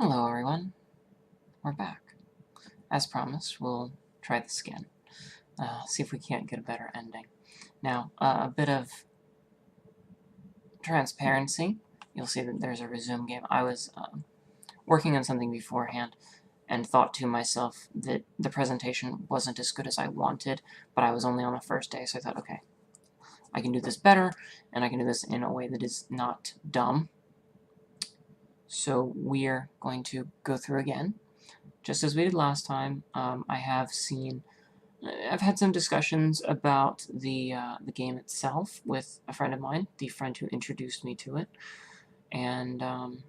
Hello everyone, we're back. As promised, we'll try this again. See if we can't get a better ending. Now, a bit of transparency. You'll see that there's a resume game. I was working on something beforehand and thought to myself that the presentation wasn't as good as I wanted, but I was only on the first day, so I thought, okay, I can do this better, and I can do this in a way that is not dumb. So we're going to go through again. Just as we did last time, I've had some discussions about the game itself with a friend of mine, the friend who introduced me to it, and I'm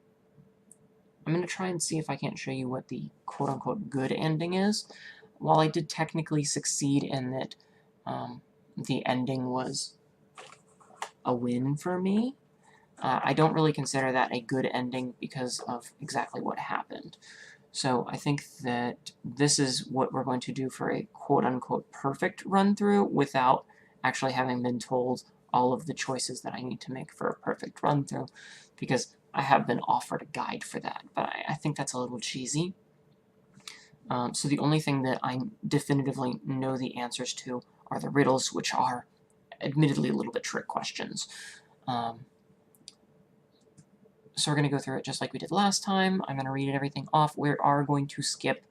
going to try and see if I can't show you what the quote-unquote good ending is. While I did technically succeed in that the ending was a win for me, I don't really consider that a good ending because of exactly what happened. So I think that this is what we're going to do for a quote-unquote perfect run-through without actually having been told all of the choices that I need to make for a perfect run-through, because I have been offered a guide for that, but I think that's a little cheesy. So the only thing that I definitively know the answers to are the riddles, which are admittedly a little bit trick questions. So we're going to go through it just like we did last time. I'm going to read everything off. We are going to skip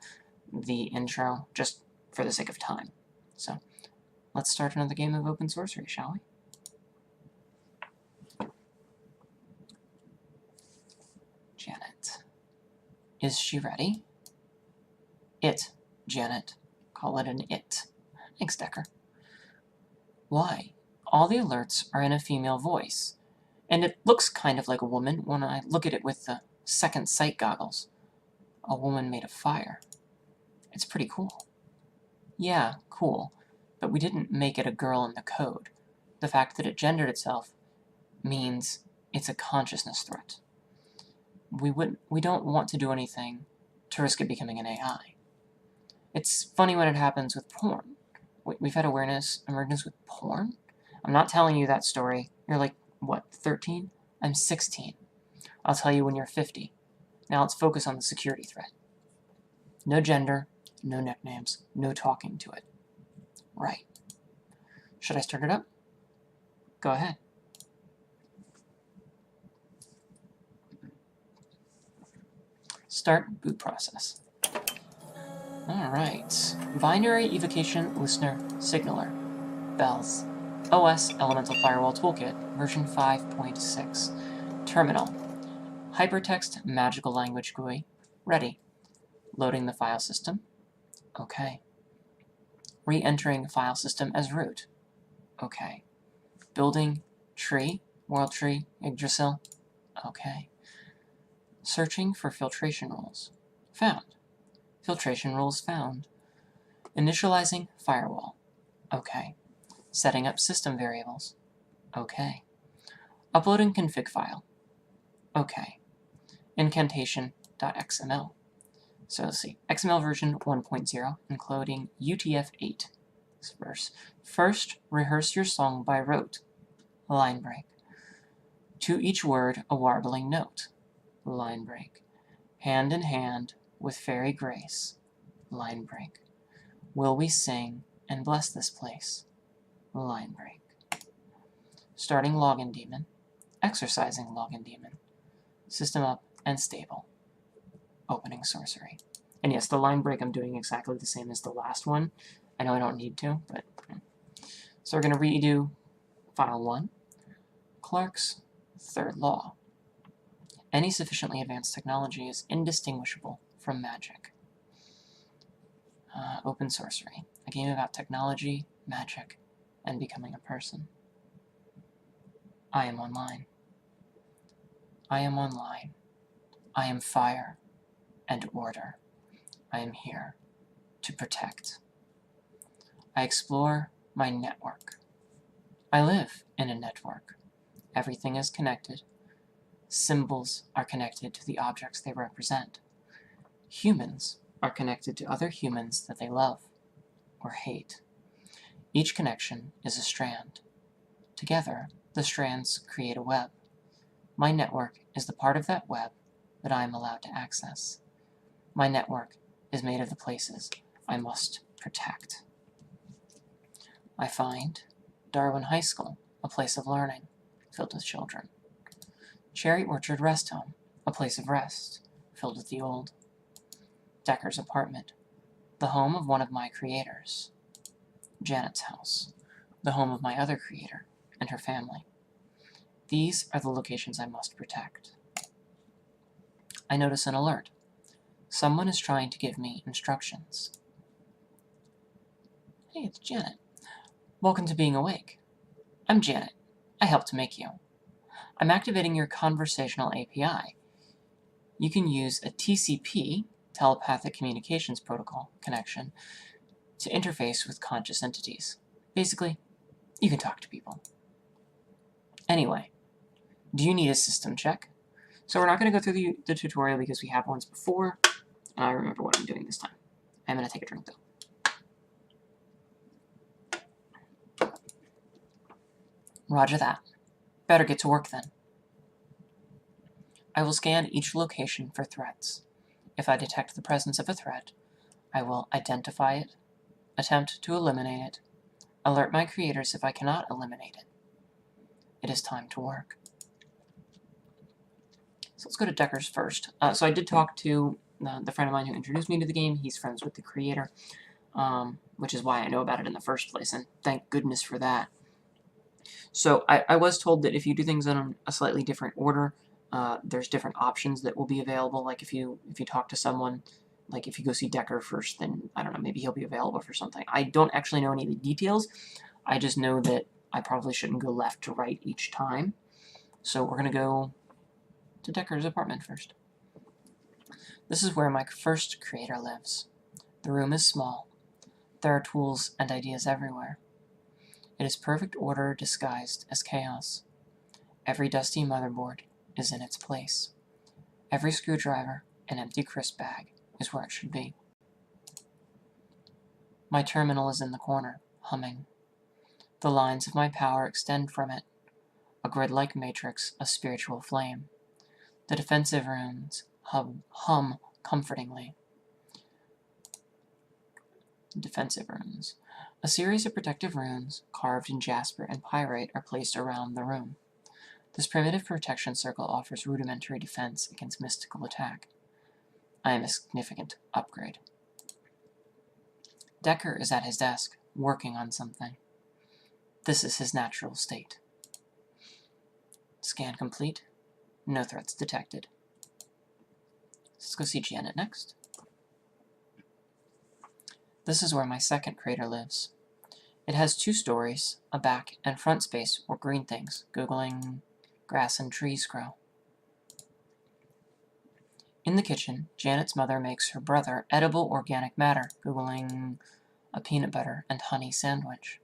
the intro just for the sake of time. So let's start another game of Open Sorcery, shall we? Janet. Is she ready? It, Janet. Call it an it. Thanks, Decker. Why? All the alerts are in a female voice. And it looks kind of like a woman when I look at it with the second sight goggles. A woman made of fire. It's pretty cool. Yeah, cool. But we didn't make it a girl in the code. The fact that it gendered itself means it's a consciousness threat. We don't want to do anything to risk it becoming an AI. It's funny when it happens with porn. We've had awareness emergence with porn? I'm not telling you that story. You're like, what, 13? I'm 16. I'll tell you when you're 50. Now let's focus on the security threat. No gender, no nicknames, no talking to it. Right. Should I start it up? Go ahead. Start boot process. Alright. Binary Evocation Listener Signaler. Bells. OS Elemental Firewall Toolkit, version 5.6. Terminal. Hypertext Magical Language GUI. Ready. Loading the file system. OK. Re-entering file system as root. OK. Building tree, world tree, Yggdrasil. OK. Searching for filtration rules. Found. Filtration rules found. Initializing firewall. OK. Setting up system variables. OK. Uploading config file. OK. Incantation.xml. So let's see. XML version 1.0, including UTF-8. First, rehearse your song by rote. Line break. To each word, a warbling note. Line break. Hand in hand with fairy grace. Line break. Will we sing and bless this place? Line break. Starting login daemon. Exercising login daemon. System up and stable. Opening sorcery. And yes, the line break I'm doing exactly the same as the last one. I know I don't need to, but... So we're going to redo file 1. Clark's third law. Any sufficiently advanced technology is indistinguishable from magic. Open Sorcery. A game about technology, magic, and becoming a person. I am online. I am online. I am fire and order. I am here to protect. I explore my network. I live in a network. Everything is connected. Symbols are connected to the objects they represent. Humans are connected to other humans that they love or hate. Each connection is a strand. Together, the strands create a web. My network is the part of that web that I am allowed to access. My network is made of the places I must protect. I find Darwin High School, a place of learning, filled with children. Cherry Orchard Rest Home, a place of rest, filled with the old. Decker's apartment, the home of one of my creators. Janet's house, the home of my other creator and her family. These are the locations I must protect. I notice an alert. Someone is trying to give me instructions. Hey, it's Janet. Welcome to Being Awake. I'm Janet. I helped to make you. I'm activating your conversational API. You can use a TCP, telepathic communications protocol, connection to interface with conscious entities. Basically, you can talk to people. Anyway, do you need a system check? So we're not going to go through the tutorial because we have ones before, and I remember what I'm doing this time. I'm going to take a drink, though. Roger that. Better get to work, then. I will scan each location for threats. If I detect the presence of a threat, I will identify it, attempt to eliminate it, alert my creators if I cannot eliminate it. It is time to work. So let's go to Decker's first. So I did talk to the friend of mine who introduced me to the game. He's friends with the creator, which is why I know about it in the first place, and thank goodness for that. So I was told that if you do things in a slightly different order, there's different options that will be available. Like if you talk to someone, like if you go see Decker first, then I don't know, maybe he'll be available for something. I don't actually know any of the details. I just know that I probably shouldn't go left to right each time. So we're going to go to Decker's apartment first. This is where my first creator lives. The room is small. There are tools and ideas everywhere. It is perfect order disguised as chaos. Every dusty motherboard is in its place. Every screwdriver and empty crisp bag is where it should be. My terminal is in the corner, humming. The lines of my power extend from it, a grid-like matrix of spiritual flame. The defensive runes hum comfortingly. Defensive runes. A series of protective runes, carved in jasper and pyrite, are placed around the room. This primitive protection circle offers rudimentary defense against mystical attack. I am a significant upgrade. Decker is at his desk, working on something. This is his natural state. Scan complete. No threats detected. Let's go see Janet next. This is where my second creator lives. It has 2 stories, a back and front space where green things, googling grass and trees, grow. In the kitchen, Janet's mother makes her brother edible organic matter, googling a peanut butter and honey sandwich.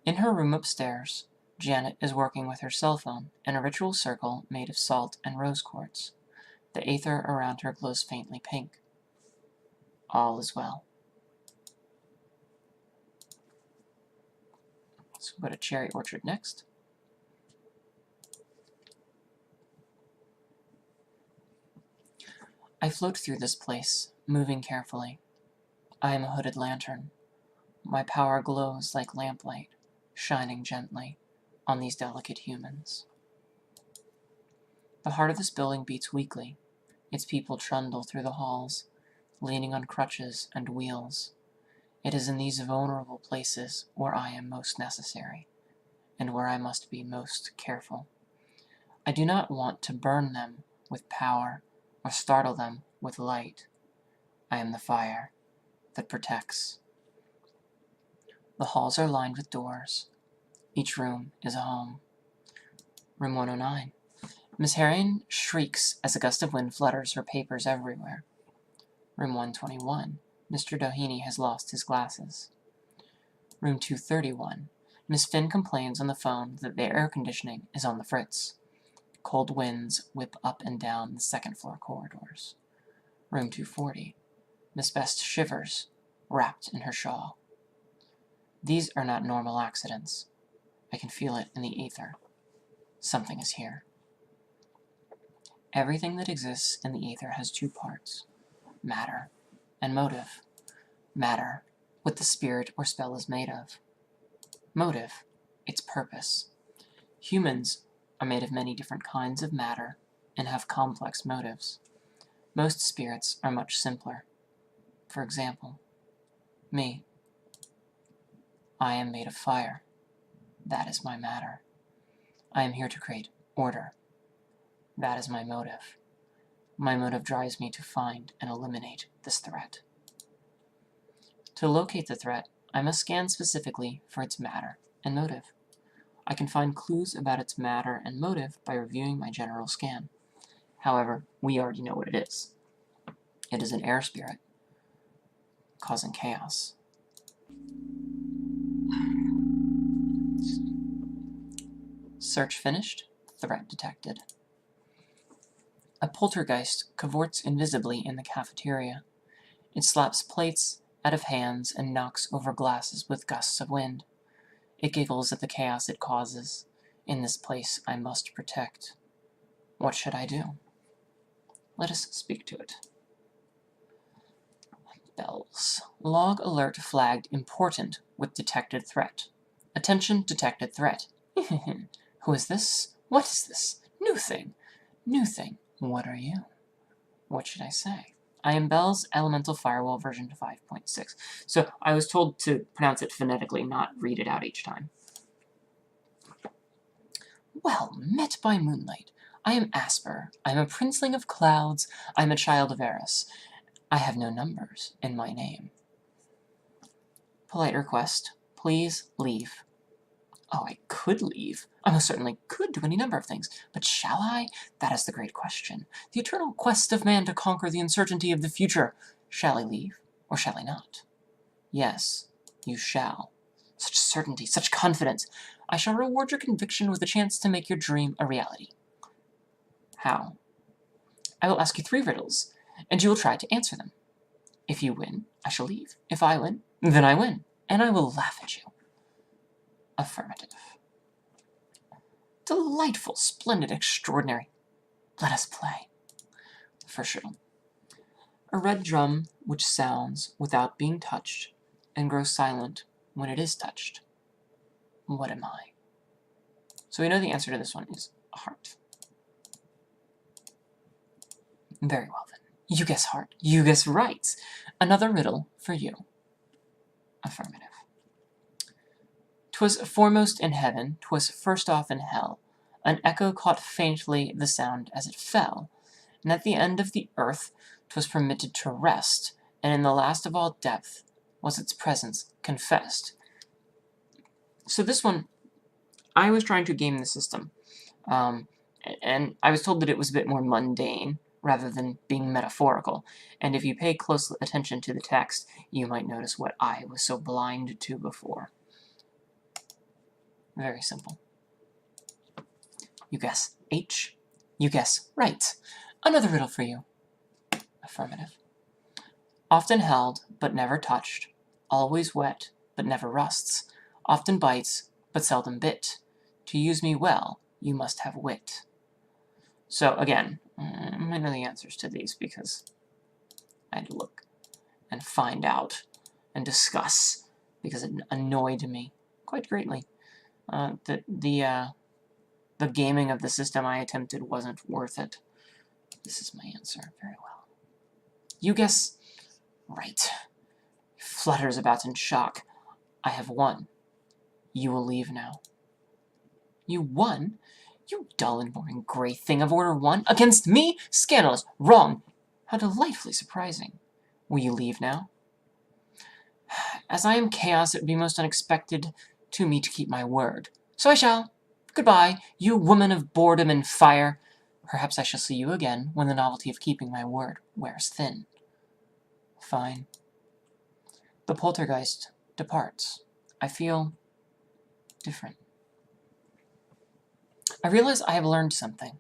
In her room upstairs, Janet is working with her cell phone in a ritual circle made of salt and rose quartz. The aether around her glows faintly pink. All is well. So we'll go to Cherry Orchard next. I float through this place, moving carefully. I am a hooded lantern. My power glows like lamplight, shining gently on these delicate humans. The heart of this building beats weakly. Its people trundle through the halls, leaning on crutches and wheels. It is in these vulnerable places where I am most necessary, and where I must be most careful. I do not want to burn them with power or startle them with light. I am the fire that protects. The halls are lined with doors. Each room is a home. Room 109. Miss Harrion shrieks as a gust of wind flutters her papers everywhere. Room 121. Mr. Doheny has lost his glasses. Room 231. Miss Finn complains on the phone that the air conditioning is on the fritz. Cold winds whip up and down the second-floor corridors. Room 240. Miss Best shivers, wrapped in her shawl. These are not normal accidents. I can feel it in the ether. Something is here. Everything that exists in the ether has two parts, matter and motive. Matter, what the spirit or spell is made of. Motive, its purpose. Humans are made of many different kinds of matter and have complex motives. Most spirits are much simpler. For example, me. I am made of fire. That is my matter. I am here to create order. That is my motive. My motive drives me to find and eliminate this threat. To locate the threat, I must scan specifically for its matter and motive. I can find clues about its matter and motive by reviewing my general scan. However, we already know what it is. It is an air spirit, causing chaos. Search finished, threat detected. A poltergeist cavorts invisibly in the cafeteria. It slaps plates out of hands and knocks over glasses with gusts of wind. It giggles at the chaos it causes. In this place I must protect. What should I do? Let us speak to it. Bells. Log alert flagged important with detected threat. Attention, detected threat. Who is this? What is this? New thing. New thing. What are you? What should I say? I am Bell's Elemental Firewall version 5.6. So I was told to pronounce it phonetically, not read it out each time. Well, met by moonlight. I am Asper. I am a princeling of clouds. I am a child of Eris. I have no numbers in my name. Polite request. Please leave. Oh, I could leave. I most certainly could do any number of things. But shall I? That is the great question. The eternal quest of man to conquer the uncertainty of the future. Shall I leave, or shall I not? Yes, you shall. Such certainty, such confidence. I shall reward your conviction with a chance to make your dream a reality. How? I will ask you 3 riddles, and you will try to answer them. If you win, I shall leave. If I win, then I win, and I will laugh at you. Affirmative. Delightful, splendid, extraordinary. Let us play. First riddle. A red drum which sounds without being touched and grows silent when it is touched. What am I? So we know the answer to this one is a heart. Very well then. You guess heart. You guess right. Another riddle for you. Affirmative. 'Twas foremost in heaven, 'twas first off in hell. An echo caught faintly the sound as it fell. And at the end of the earth 'twas permitted to rest, and in the last of all depth was its presence confessed. So this one, I was trying to game the system, and I was told that it was a bit more mundane rather than being metaphorical. And if you pay close attention to the text, you might notice what I was so blind to before. Very simple. You guess H. You guess right. Another riddle for you. Affirmative. Often held, but never touched. Always wet, but never rusts. Often bites, but seldom bit. To use me well, you must have wit. So again, I might know the answers to these because I had to look and find out and discuss because it annoyed me quite greatly. The gaming of the system I attempted wasn't worth it. This is my answer. Very well. You guess right. Flutters about in shock. I have won. You will leave now. You won? You dull and boring gray thing of Order 1? Against me? Scandalous. Wrong. How delightfully surprising. Will you leave now? As I am chaos, it would be most unexpected to me to keep my word. So I shall. Goodbye, you woman of boredom and fire. Perhaps I shall see you again when the novelty of keeping my word wears thin. Fine. The poltergeist departs. I feel different. I realize I have learned something.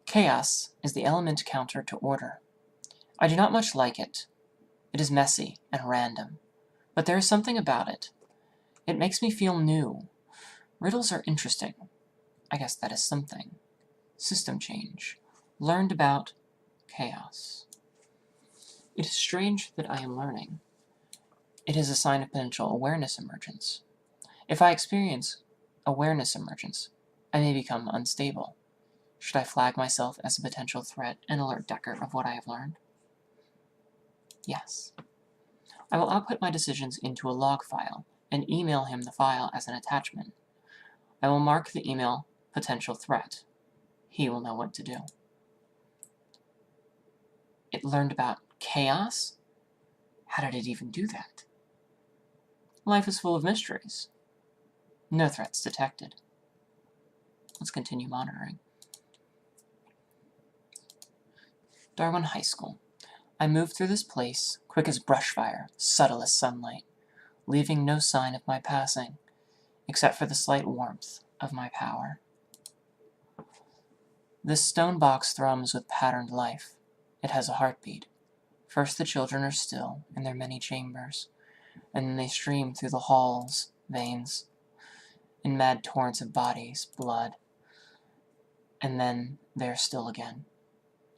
Chaos is the element counter to order. I do not much like it. It is messy and random. But there is something about it. It makes me feel new. Riddles are interesting. I guess that is something. System change. Learned about chaos. It is strange that I am learning. It is a sign of potential awareness emergence. If I experience awareness emergence, I may become unstable. Should I flag myself as a potential threat and alert Decker of what I have learned? Yes. I will output my decisions into a log file and email him the file as an attachment. I will mark the email potential threat. He will know what to do. It learned about chaos? How did it even do that? Life is full of mysteries. No threats detected. Let's continue monitoring. Darwin High School. I moved through this place, quick as brushfire, subtle as sunlight, leaving no sign of my passing, except for the slight warmth of my power. This stone box thrums with patterned life. It has a heartbeat. First the children are still in their many chambers, and then they stream through the halls, veins, in mad torrents of bodies, blood, and then they are still again,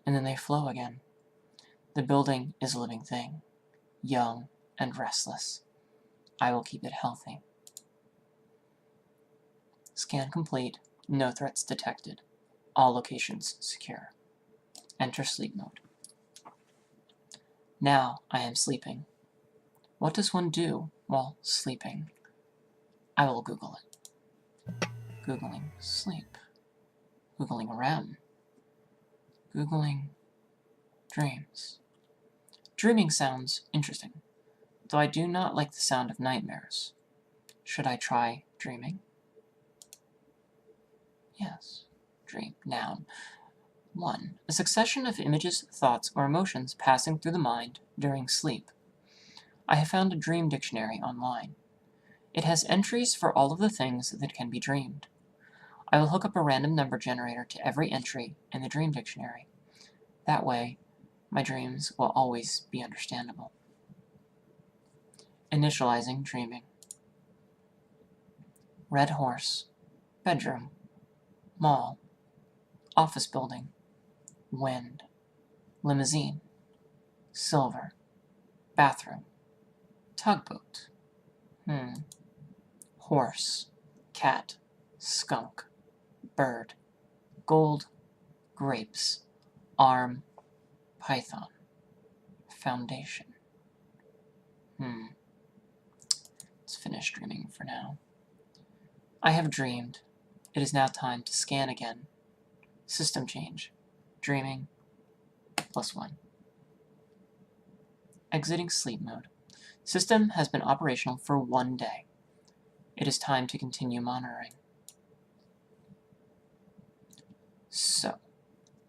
and then they flow again. The building is a living thing, young and restless. I will keep it healthy. Scan complete. No threats detected. All locations secure. Enter sleep mode. Now I am sleeping. What does one do while sleeping? I will Google it. Googling sleep. Googling REM. Googling dreams. Dreaming sounds interesting, though I do not like the sound of nightmares. Should I try dreaming? Yes. Dream. Noun. 1. A succession of images, thoughts, or emotions passing through the mind during sleep. I have found a dream dictionary online. It has entries for all of the things that can be dreamed. I will hook up a random number generator to every entry in the dream dictionary. That way, my dreams will always be understandable. Initializing dreaming. Red horse. Bedroom. Mall. Office building. Wind. Limousine. Silver. Bathroom. Tugboat. Horse. Cat. Skunk. Bird. Gold. Grapes. Arm. Python. Foundation. Let's finish dreaming for now. I have dreamed. It is now time to scan again. System change. Dreaming. +1. Exiting sleep mode. System has been operational for 1 day. It is time to continue monitoring. So,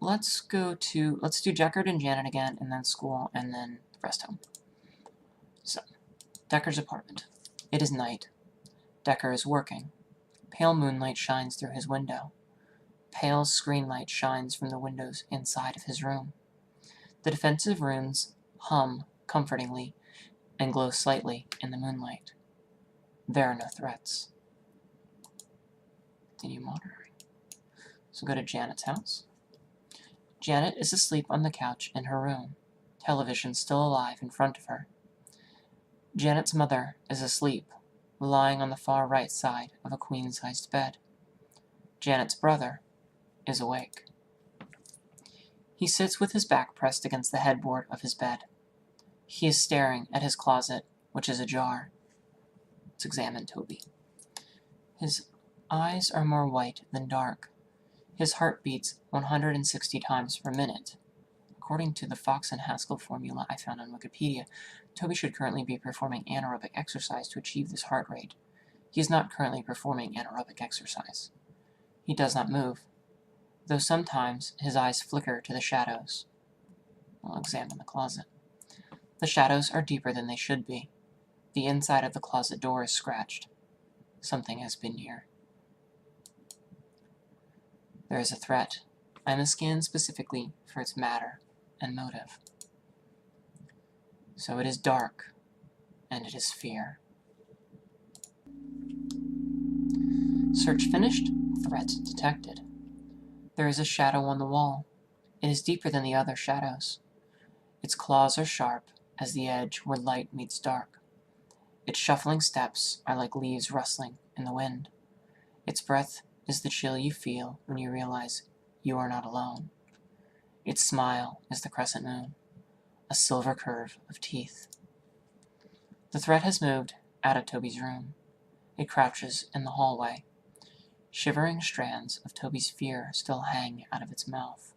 let's do Deckard and Janet again, and then school, and then the rest home. So, Deckard's apartment. It is night. Deckard is working. Pale moonlight shines through his window. Pale screen light shines from the windows inside of his room. The defensive runes hum comfortingly and glow slightly in the moonlight. There are no threats. Continue monitoring. So go to Janet's house. Janet is asleep on the couch in her room, television still alive in front of her. Janet's mother is asleep, lying on the far right side of a queen-sized bed. Janet's brother is awake. He sits with his back pressed against the headboard of his bed. He is staring at his closet, which is ajar. Let's examine Toby. His eyes are more white than dark. His heart beats 160 times per minute. According to the Fox and Haskell formula I found on Wikipedia, Toby should currently be performing anaerobic exercise to achieve this heart rate. He is not currently performing anaerobic exercise. He does not move, though sometimes his eyes flicker to the shadows. We'll examine the closet. The shadows are deeper than they should be. The inside of the closet door is scratched. Something has been here. There is a threat. I must scan specifically for its matter and motive. So it is dark, and it is fear. Search finished. Threat detected. There is a shadow on the wall. It is deeper than the other shadows. Its claws are sharp as the edge where light meets dark. Its shuffling steps are like leaves rustling in the wind. Its breath is the chill you feel when you realize you are not alone. Its smile is the crescent moon, a silver curve of teeth. The threat has moved out of Toby's room. It crouches in the hallway. Shivering strands of Toby's fear still hang out of its mouth.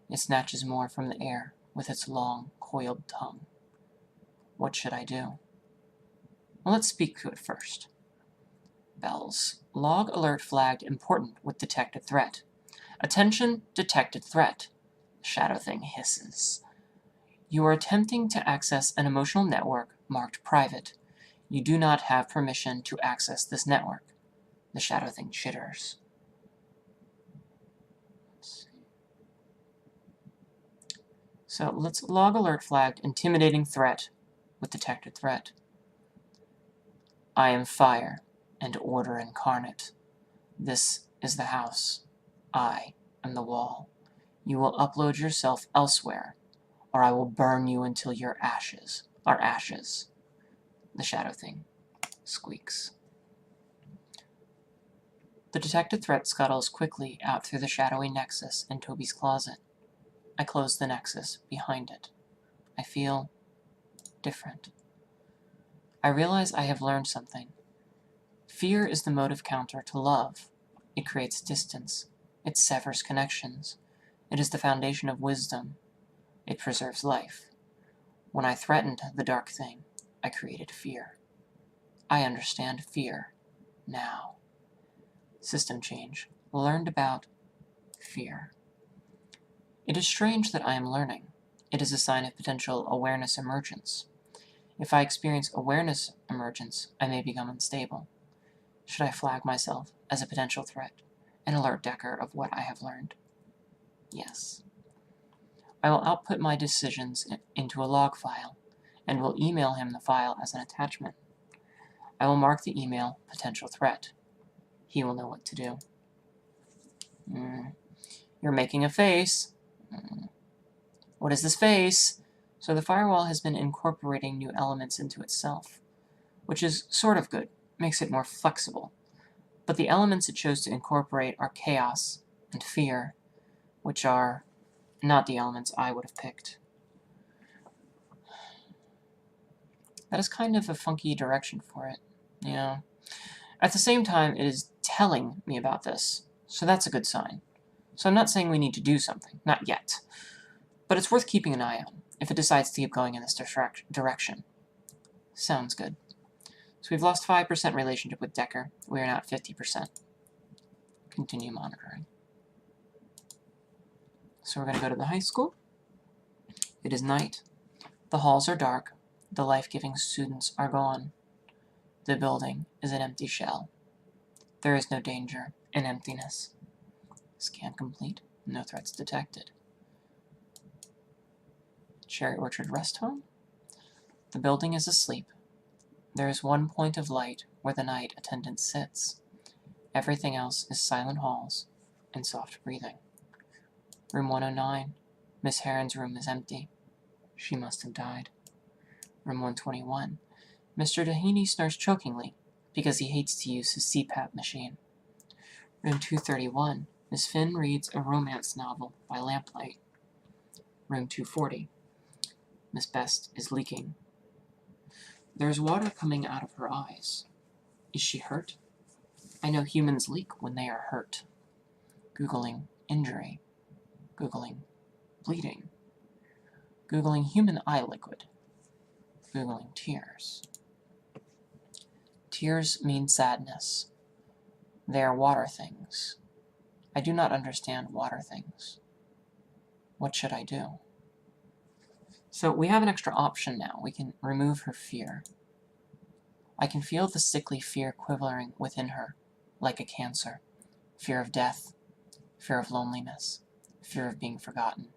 It snatches more from the air with its long, coiled tongue. What should I do? Well, let's speak to it first. Bells. Log alert flagged important with detected threat. Attention, detected threat. The shadow thing hisses. You are attempting to access an emotional network marked private. You do not have permission to access this network. The shadow thing chitters. So let's log alert flagged intimidating threat with detected threat. I am fire and order incarnate. This is the house. I am the wall. You will upload yourself elsewhere, or I will burn you until your ashes are ashes. The shadow thing squeaks. The detected threat scuttles quickly out through the shadowy nexus in Toby's closet. I close the nexus behind it. I feel different. I realize I have learned something. Fear is the motive counter to love. It creates distance. It severs connections. It is the foundation of wisdom. It preserves life. When I threatened the dark thing, I created fear. I understand fear now. System change. Learned about fear. It is strange that I am learning. It is a sign of potential awareness emergence. If I experience awareness emergence, I may become unstable. Should I flag myself as a potential threat and alert Decker of what I have learned? Yes. I will output my decisions into a log file and will email him the file as an attachment. I will mark the email potential threat. He will know what to do. You're making a face. What is this face? So the firewall has been incorporating new elements into itself, which is sort of good, makes it more flexible. But the elements it chose to incorporate are chaos and fear, which are not the elements I would have picked. That is kind of a funky direction for it, yeah. At the same time, it is telling me about this, so that's a good sign. So I'm not saying we need to do something, not yet. But it's worth keeping an eye on, if it decides to keep going in this direction. Sounds good. So we've lost 5% relationship with Decker. We are now at 50%. Continue monitoring. So we're going to go to the high school. It is night. The halls are dark. The life-giving students are gone. The building is an empty shell. There is no danger in emptiness. Scan complete. No threats detected. Cherry Orchard Rest Home. The building is asleep. There is one point of light where the night attendant sits. Everything else is silent halls and soft breathing. Room 109. Miss Heron's room is empty. She must have died. Room 121. Mr. Dehaney snores chokingly because he hates to use his CPAP machine. Room 231. Miss Finn reads a romance novel by lamplight. Room 240. Miss Best is leaking. There is water coming out of her eyes. Is she hurt? I know humans leak when they are hurt. Googling injury. Googling bleeding. Googling human eye liquid. Googling tears. Tears mean sadness. They are water things. I do not understand water things. What should I do? So we have an extra option now. We can remove her fear. I can feel the sickly fear quivering within her, like a cancer. Fear of death, fear of loneliness, fear of being forgotten.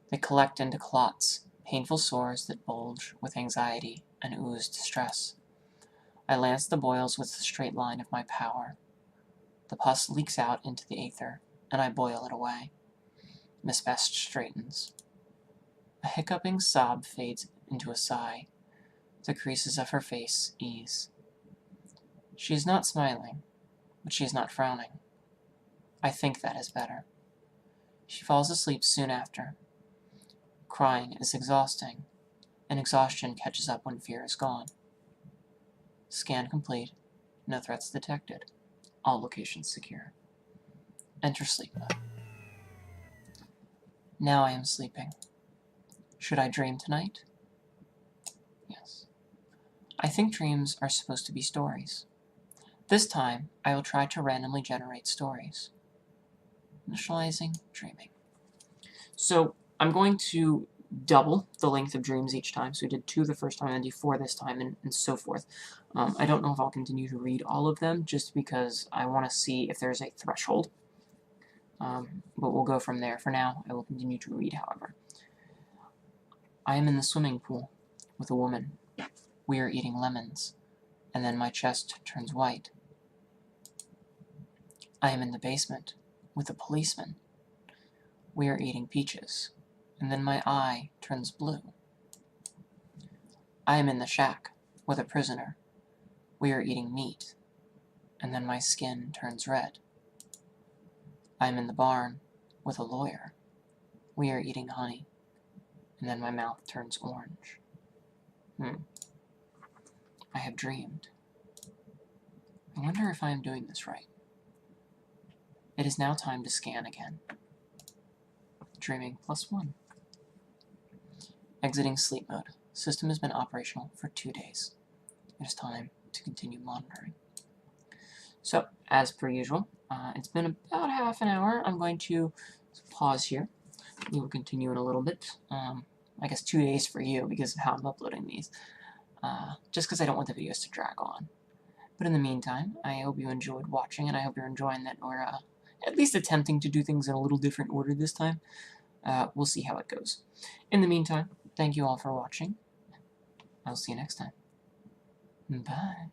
They collect into clots, painful sores that bulge with anxiety and ooze distress. I lance the boils with the straight line of my power. The pus leaks out into the aether, and I boil it away. Miss Best straightens. A hiccuping sob fades into a sigh. The creases of her face ease. She is not smiling, but she is not frowning. I think that is better. She falls asleep soon after. Crying is exhausting, and exhaustion catches up when fear is gone. Scan complete. No threats detected. All locations secure. Enter sleep mode. Now I am sleeping. Should I dream tonight? Yes. I think dreams are supposed to be stories. This time, I will try to randomly generate stories. Initializing dreaming. So I'm going to double the length of dreams each time. So we did 2 the first time and do 4 this time, and so forth. I don't know if I'll continue to read all of them, just because I want to see if there's a threshold. But we'll go from there. For now, I will continue to read, however. I am in the swimming pool with a woman. We are eating lemons, and then my chest turns white. I am in the basement with a policeman. We are eating peaches, and then my eye turns blue. I am in the shack with a prisoner. We are eating meat, and then my skin turns red. I am in the barn with a lawyer. We are eating honey, and then my mouth turns orange. I have dreamed. I wonder if I am doing this right. It is now time to scan again. Dreaming +1. Exiting sleep mode. System has been operational for 2 days. It is time to continue monitoring. So, as per usual, it's been about half an hour. I'm going to pause here. We will continue in a little bit. I guess 2 days for you because of how I'm uploading these. Just because I don't want the videos to drag on. But in the meantime, I hope you enjoyed watching, and I hope you're enjoying that we're at least attempting to do things in a little different order this time. We'll see how it goes. In the meantime, thank you all for watching. I'll see you next time. Bye.